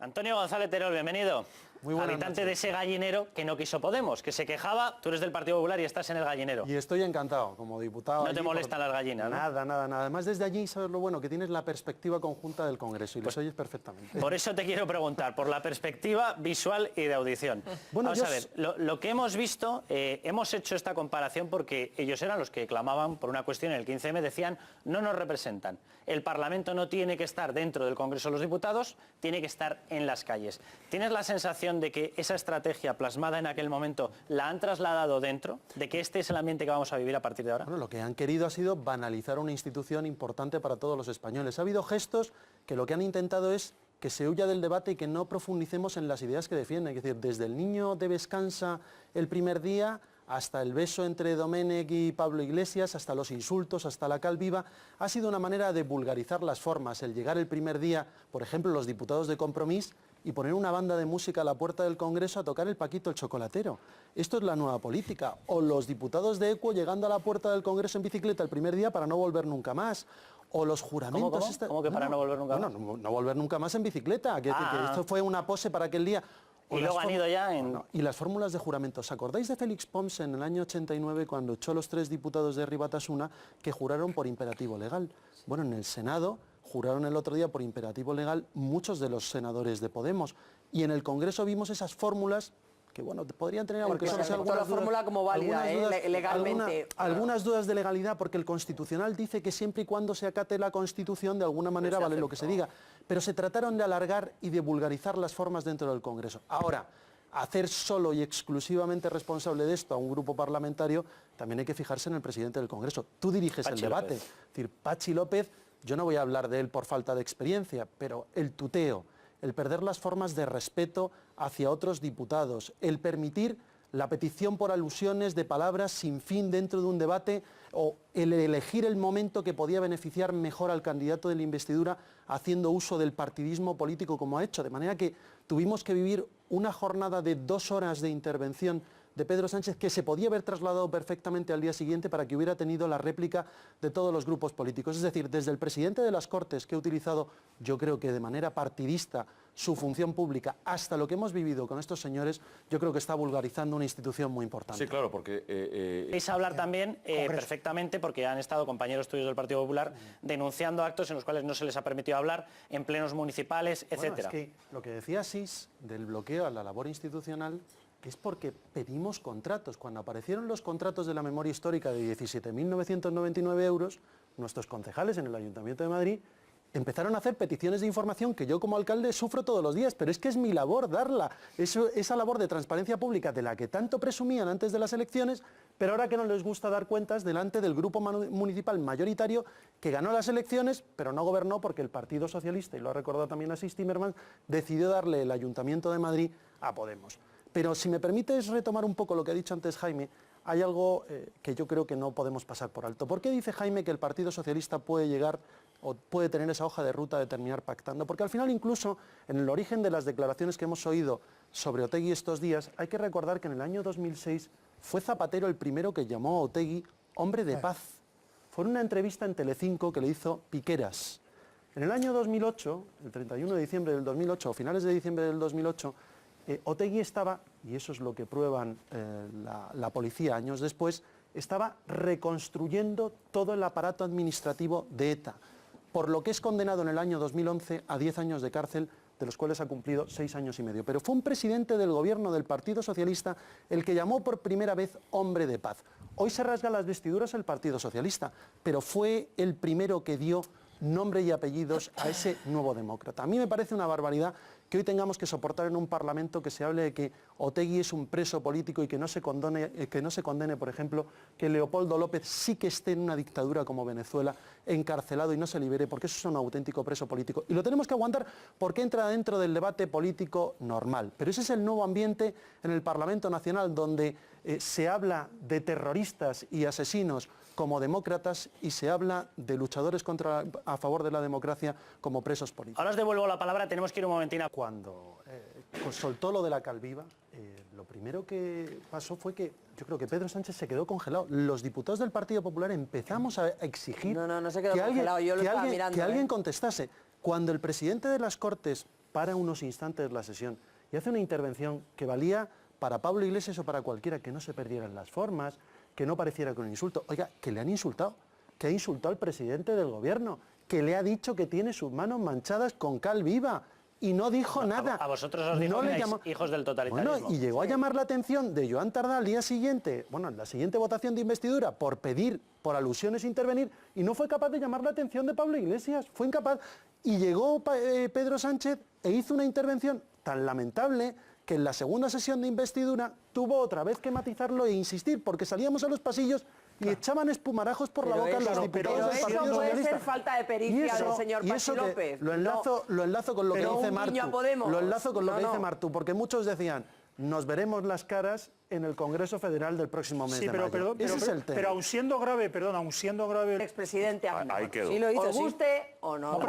Antonio González Terol, bienvenido. Muy buenas habitante noches. de ese gallinero que no quiso Podemos, que se quejaba. Tú eres del Partido Popular y estás en el gallinero. Y estoy encantado, como diputado. ¿No te molestan las gallinas, no? Nada. Además, desde allí, sabes lo bueno, que tienes la perspectiva conjunta del Congreso y los oyes perfectamente. Por eso te quiero preguntar, por la perspectiva visual y de audición. Bueno, Vamos a ver, lo que hemos visto, hemos hecho esta comparación porque ellos eran los que clamaban por una cuestión en el 15M, decían, no nos representan. El Parlamento no tiene que estar dentro del Congreso de los Diputados, tiene que estar en las calles. ¿Tienes la sensación de que esa estrategia plasmada en aquel momento la han trasladado dentro, de que este es el ambiente que vamos a vivir a partir de ahora? Bueno, lo que han querido ha sido banalizar una institución importante para todos los españoles. Ha habido gestos que lo que han intentado es que se huya del debate y que no profundicemos en las ideas que defienden. Es decir, desde el niño de Vescansa el primer día hasta el beso entre Domènech y Pablo Iglesias, hasta los insultos, hasta la cal viva, ha sido una manera de vulgarizar las formas. El llegar el primer día, por ejemplo, los diputados de Compromís, y poner una banda de música a la puerta del Congreso a tocar el Paquito el Chocolatero. Esto es la nueva política. O los diputados de ECUO llegando a la puerta del Congreso en bicicleta el primer día para no volver nunca más. O los juramentos... ¿Cómo que para no volver nunca más? No volver nunca más en bicicleta. Que esto fue una pose para aquel día. Y luego han ido ya en... Y las fórmulas de juramento. ¿Os acordáis de Félix Pons en el año 89 cuando echó a los 3 diputados de Ribatasuna que juraron por imperativo legal? Bueno, en el Senado juraron el otro día por imperativo legal muchos de los senadores de Podemos. Y en el Congreso vimos esas fórmulas que, bueno, podrían tener... Porque se aceptó la fórmula como válida, legalmente. Algunas dudas de legalidad, porque el Constitucional dice que siempre y cuando se acate la Constitución, de alguna manera vale lo que se diga. Pero se trataron de alargar y de vulgarizar las formas dentro del Congreso. Ahora, hacer solo y exclusivamente responsable de esto a un grupo parlamentario, también hay que fijarse en el presidente del Congreso. Tú diriges el debate. Es decir, Pachi López, yo no voy a hablar de él por falta de experiencia, pero el tuteo, el perder las formas de respeto hacia otros diputados, el permitir la petición por alusiones de palabras sin fin dentro de un debate o el elegir el momento que podía beneficiar mejor al candidato de la investidura haciendo uso del partidismo político como ha hecho. De manera que tuvimos que vivir una jornada de 2 horas de intervención de Pedro Sánchez que se podía haber trasladado perfectamente al día siguiente para que hubiera tenido la réplica de todos los grupos políticos. Es decir, desde el presidente de las Cortes, que ha utilizado, yo creo que de manera partidista, su función pública, hasta lo que hemos vivido con estos señores, yo creo que está vulgarizando una institución muy importante. Sí, claro, porque... Es hablar también perfectamente, porque han estado compañeros tuyos del Partido Popular denunciando actos en los cuales no se les ha permitido hablar en plenos municipales, etcétera. Bueno, es que lo que decía Asís del bloqueo a la labor institucional es porque pedimos contratos. Cuando aparecieron los contratos de la memoria histórica de 17.999 euros, nuestros concejales en el Ayuntamiento de Madrid empezaron a hacer peticiones de información que yo como alcalde sufro todos los días, pero es que es mi labor darla. Esa labor de transparencia pública de la que tanto presumían antes de las elecciones, pero ahora que no les gusta dar cuentas delante del grupo municipal mayoritario que ganó las elecciones, pero no gobernó porque el Partido Socialista, y lo ha recordado también Asís Timmermans, decidió darle el Ayuntamiento de Madrid a Podemos. Pero si me permites retomar un poco lo que ha dicho antes Jaime, hay algo que yo creo que no podemos pasar por alto. ¿Por qué dice Jaime que el Partido Socialista puede llegar o puede tener esa hoja de ruta de terminar pactando? Porque al final, incluso en el origen de las declaraciones que hemos oído sobre Otegi estos días, hay que recordar que en el año 2006 fue Zapatero el primero que llamó a Otegi hombre de paz. Fue en una entrevista en Telecinco que le hizo Piqueras. En el año 2008, el 31 de diciembre del 2008, o finales de diciembre del 2008, Otegi estaba, y eso es lo que prueban la policía años después, estaba reconstruyendo todo el aparato administrativo de ETA, por lo que es condenado en el año 2011 a 10 años de cárcel, de los cuales ha cumplido 6 años y medio. Pero fue un presidente del gobierno del Partido Socialista el que llamó por primera vez hombre de paz. Hoy se rasga las vestiduras el Partido Socialista, pero fue el primero que dio nombre y apellidos a ese nuevo demócrata. A mí me parece una barbaridad que hoy tengamos que soportar en un Parlamento que se hable de que Otegi es un preso político y que no se condene, por ejemplo, que Leopoldo López sí que esté en una dictadura como Venezuela, encarcelado y no se libere, porque eso es un auténtico preso político. Y lo tenemos que aguantar porque entra dentro del debate político normal. Pero ese es el nuevo ambiente en el Parlamento Nacional, donde se habla de terroristas y asesinos como demócratas y se habla de luchadores a favor de la democracia como presos políticos. Ahora os devuelvo la palabra, tenemos que ir un momentín a... Cuando soltó lo de la calviva, lo primero que pasó fue que yo creo que Pedro Sánchez se quedó congelado. Los diputados del Partido Popular empezamos a exigir no se quedó congelado, yo lo estaba mirando, que alguien contestase. Cuando el presidente de las Cortes para unos instantes la sesión y hace una intervención que valía para Pablo Iglesias o para cualquiera, que no se perdieran las formas, que no pareciera que un insulto. Oiga, que le han insultado, que ha insultado al presidente del gobierno, que le ha dicho que tiene sus manos manchadas con cal viva. Y no dijo nada. A vosotros os dijo que erais hijos del totalitarismo. Bueno, y llegó a llamar la atención de Joan Tardá al día siguiente, bueno, en la siguiente votación de investidura, por pedir, por alusiones, intervenir, y no fue capaz de llamar la atención de Pablo Iglesias, fue incapaz. Y llegó Pedro Sánchez e hizo una intervención tan lamentable que en la segunda sesión de investidura tuvo otra vez que matizarlo e insistir, porque salíamos a los pasillos y echaban espumarajos por la boca los diputados del Partido Socialista. Eso puede ser falta de pericia del señor Patxi López. Lo enlazo con lo que dice Martu. Lo enlazo con lo que dice Martu, porque muchos decían, nos veremos las caras en el Congreso Federal del próximo mes de mayo. Ese es el tema. Pero aun siendo grave el expresidente, ahí quedó. sí lo hizo, os guste o no.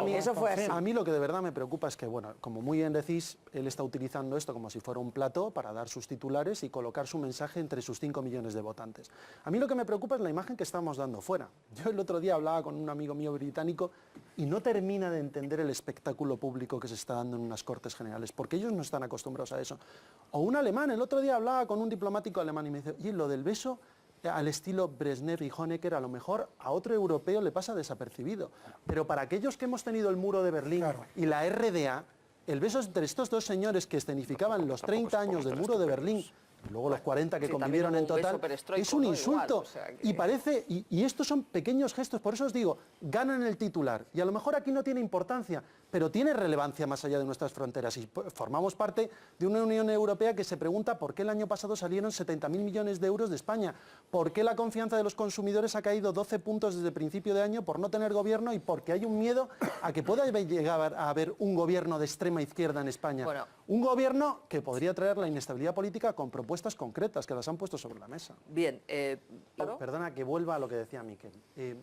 Eso fue así. A mí lo que de verdad me preocupa es que, bueno, como muy bien decís, él está utilizando esto como si fuera un plató para dar sus titulares y colocar su mensaje entre sus 5 millones de votantes. A mí lo que me preocupa es la imagen que estamos dando fuera. Yo el otro día hablaba con un amigo mío británico y no termina de entender el espectáculo público que se está dando en unas Cortes Generales, porque ellos no están acostumbrados a eso. O un alemán, el otro día hablaba con un diplomático alemán y me dice, y lo del beso al estilo Brezhnev y Honecker, a lo mejor a otro europeo le pasa desapercibido. Pero para aquellos que hemos tenido el muro de Berlín y la RDA, el beso entre estos dos señores que escenificaban los 30 años del muro de Berlín, luego los 40 que convivieron en total, es un insulto. Y parece, y estos son pequeños gestos, por eso os digo, ganan el titular. Y a lo mejor aquí no tiene importancia, pero tiene relevancia más allá de nuestras fronteras. Y formamos parte de una Unión Europea que se pregunta por qué el año pasado salieron 70.000 millones de euros de España, por qué la confianza de los consumidores ha caído 12 puntos desde el principio de año por no tener gobierno y porque hay un miedo a que pueda llegar a haber un gobierno de extrema izquierda en España. Bueno, un gobierno que podría traer la inestabilidad política con propuestas concretas que las han puesto sobre la mesa. Bien. Perdona que vuelva a lo que decía Miquel.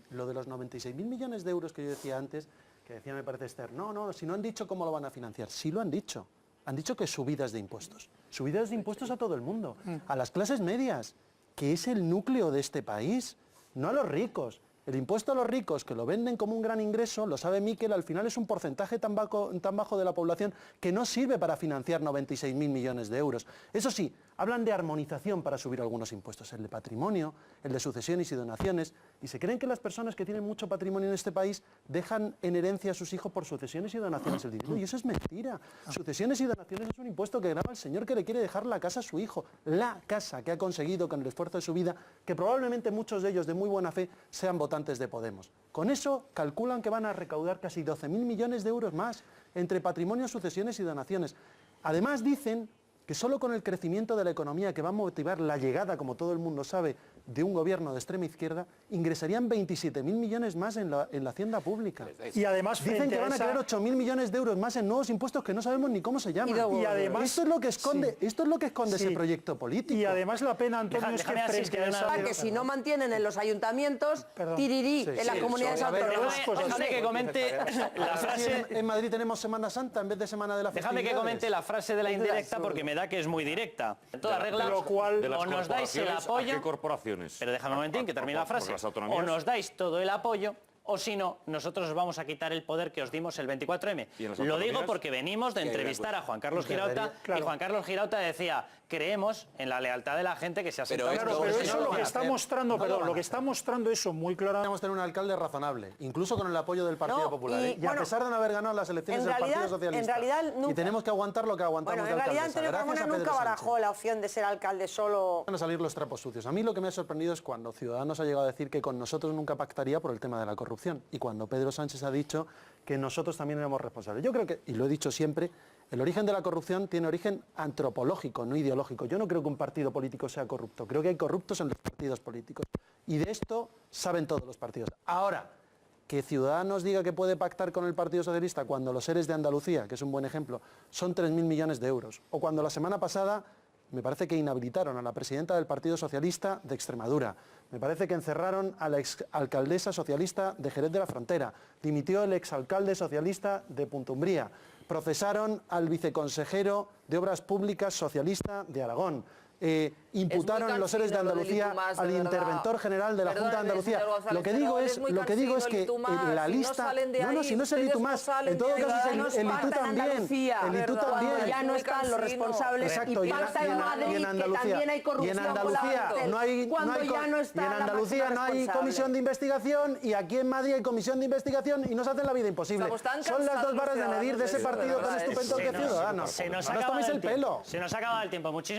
Lo de los 96.000 millones de euros que yo decía antes, que decía, me parece, Esther, no, si no han dicho cómo lo van a financiar. Sí lo han dicho. Han dicho que subidas de impuestos. Subidas de impuestos a todo el mundo. A las clases medias, que es el núcleo de este país, no a los ricos. El impuesto a los ricos, que lo venden como un gran ingreso, lo sabe Miquel, al final es un porcentaje tan bajo de la población que no sirve para financiar 96.000 millones de euros. Eso sí, hablan de armonización para subir algunos impuestos, el de patrimonio, el de sucesiones y donaciones, y se creen que las personas que tienen mucho patrimonio en este país dejan en herencia a sus hijos por sucesiones y donaciones el dinero, y eso es mentira. Sucesiones y donaciones es un impuesto que grava el señor que le quiere dejar la casa a su hijo, la casa que ha conseguido con el esfuerzo de su vida, que probablemente muchos de ellos de muy buena fe sean votantes de Podemos. Con eso calculan que van a recaudar casi 12.000 millones de euros más entre patrimonio, sucesiones y donaciones. Además dicen que solo con el crecimiento de la economía que va a motivar la llegada, como todo el mundo sabe, de un gobierno de extrema izquierda, ingresarían 27.000 millones más en la hacienda pública. Y además dicen que van a crear 8.000 millones de euros más en nuevos impuestos que no sabemos ni cómo se llaman. Y además, esto es lo que esconde, ese proyecto político. Y además la pena, Antonio, es que frente a esa... que si no mantienen en los ayuntamientos, tirirí en las comunidades autónomas. Déjame que comente la frase... En Madrid tenemos Semana Santa en vez de Semana de la Festividades. Déjame que comente la frase de la indirecta porque me da que es muy directa. En toda regla, o nos dais el apoyo... ¿A qué corporaciones? Pero déjame un momentín que termine la frase. O nos dais todo el apoyo, o si no, nosotros os vamos a quitar el poder que os dimos el 24M. Lo digo porque venimos de entrevistar a Juan Carlos Girauta y Juan Carlos Girauta decía, creemos en la lealtad de la gente que se ha sentado. Pero eso es lo que está mostrando, lo que está mostrando eso muy claro. Tenemos que tener un alcalde razonable, incluso con el apoyo del Partido Popular. Y a pesar de no haber ganado las elecciones del Partido Socialista. Nunca, y tenemos que aguantar lo que aguantamos de alcaldesa. En realidad Antonio Carmona nunca barajó la opción de ser alcalde solo. Van a salir los trapos sucios. A mí lo que me ha sorprendido es cuando Ciudadanos ha llegado a decir que con nosotros nunca pactaría por el tema de la corrupción. Y cuando Pedro Sánchez ha dicho que nosotros también éramos responsables. Yo creo que, y lo he dicho siempre, el origen de la corrupción tiene origen antropológico, no ideológico. Yo no creo que un partido político sea corrupto. Creo que hay corruptos en los partidos políticos. Y de esto saben todos los partidos. Ahora, que Ciudadanos diga que puede pactar con el Partido Socialista cuando los ERES de Andalucía, que es un buen ejemplo, son 3.000 millones de euros. O cuando la semana pasada me parece que inhabilitaron a la presidenta del Partido Socialista de Extremadura. Me parece que encerraron a la exalcaldesa socialista de Jerez de la Frontera. Dimitió el exalcalde socialista de Punta Umbría. Procesaron al viceconsejero de Obras Públicas socialista de Aragón. imputaron en los seres de Andalucía al interventor general de la Junta de Andalucía. Lo que digo es que la lista... No, si no es el Itumás, en todo caso es el Itu también. El Itu también. Ya no están los responsables. Exacto, y en Andalucía no hay comisión de investigación, y aquí en Madrid hay comisión de investigación y nos hacen la vida imposible. Son las dos varas de medir de ese partido tan estupendo que Ciudadanos. Se nos Ahora os tomáis el pelo. Se nos ha acabado el tiempo. Muchísimas